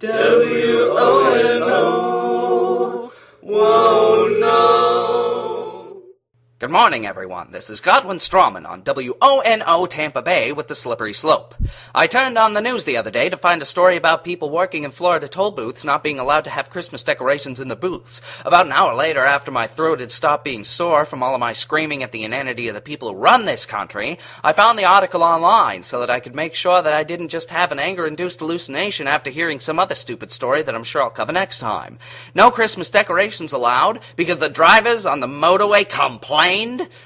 WONO. WONO. Good morning, everyone. This is Godwin Strawman on WONO Tampa Bay with the Slippery Slope. I turned on the news the other day to find a story about people working in Florida toll booths not being allowed to have Christmas decorations in the booths. About an hour later, after my throat had stopped being sore from all of my screaming at the inanity of the people who run this country, I found the article online so that I could make sure that I didn't just have an anger-induced hallucination after hearing some other stupid story that I'm sure I'll cover next time. No Christmas decorations allowed because the drivers on the motorway complained?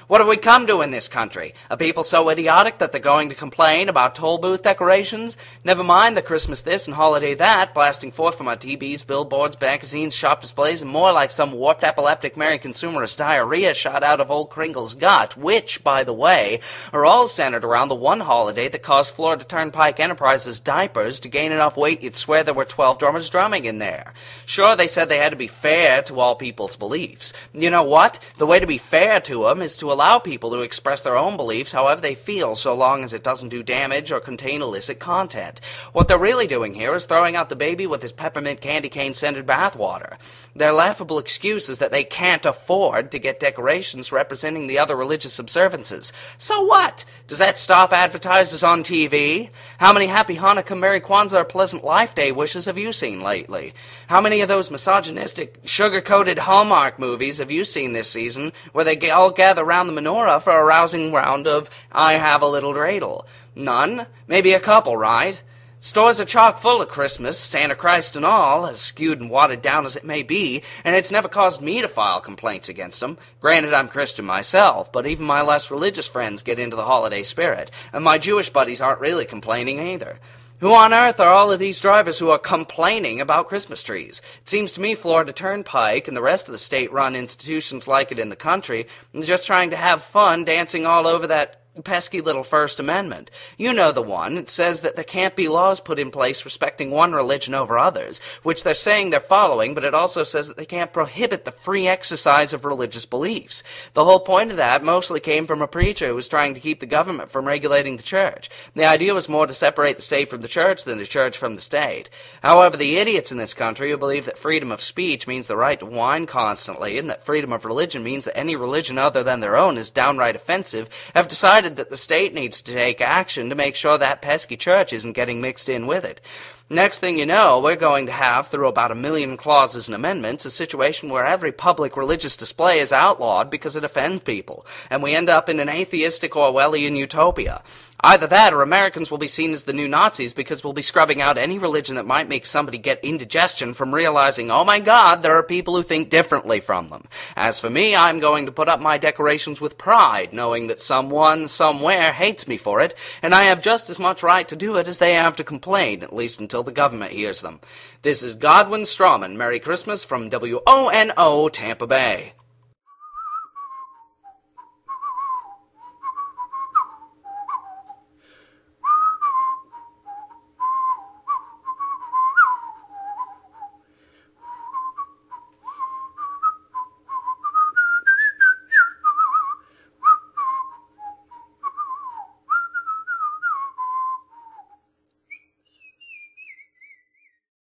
What have we come to in this country? A people so idiotic that they're going to complain about toll booth decorations? Never mind the Christmas this and holiday that, blasting forth from our TVs, billboards, magazines, shop displays, and more like some warped epileptic Merry consumerist diarrhea shot out of old Kringle's gut, which, by the way, are all centered around the one holiday that caused Florida Turnpike Enterprises diapers to gain enough weight you'd swear there were 12 drummers drumming in there. Sure, they said they had to be fair to all people's beliefs. You know what? The way to be fair to them is to allow people to express their own beliefs however they feel, so long as it doesn't do damage or contain illicit content. What they're really doing here is throwing out the baby with his peppermint candy cane scented bathwater. Their laughable excuse is that they can't afford to get decorations representing the other religious observances. So what? Does that stop advertisers on TV? How many Happy Hanukkah, Merry Kwanzaa, or Pleasant Life Day wishes have you seen lately? How many of those misogynistic, sugar-coated Hallmark movies have you seen this season where they all gather round the menorah for a rousing round of I Have a Little Dreidel? None? Maybe a couple, right? Stores are chock full of Christmas, Santa Christ and all, as skewed and watered down as it may be, and it's never caused me to file complaints against them. Granted, I'm Christian myself, but even my less religious friends get into the holiday spirit, and my Jewish buddies aren't really complaining either. Who on earth are all of these drivers who are complaining about Christmas trees? It seems to me Florida Turnpike and the rest of the state-run institutions like it in the country are just trying to have fun dancing all over that pesky little First Amendment. You know the one. It says that there can't be laws put in place respecting one religion over others, which they're saying they're following, but it also says that they can't prohibit the free exercise of religious beliefs. The whole point of that mostly came from a preacher who was trying to keep the government from regulating the church. The idea was more to separate the state from the church than the church from the state. However, the idiots in this country who believe that freedom of speech means the right to whine constantly, and that freedom of religion means that any religion other than their own is downright offensive, have decided that the state needs to take action to make sure that pesky church isn't getting mixed in with it. Next thing you know, we're going to have, through about 1 million clauses and amendments, a situation where every public religious display is outlawed because it offends people, and we end up in an atheistic Orwellian utopia. Either that, or Americans will be seen as the new Nazis because we'll be scrubbing out any religion that might make somebody get indigestion from realizing, oh my God, there are people who think differently from them. As for me, I'm going to put up my decorations with pride, knowing that someone, somewhere, hates me for it, and I have just as much right to do it as they have to complain, at least until the government hears them. This is Godwin Strawman. Merry Christmas from WONO Tampa Bay.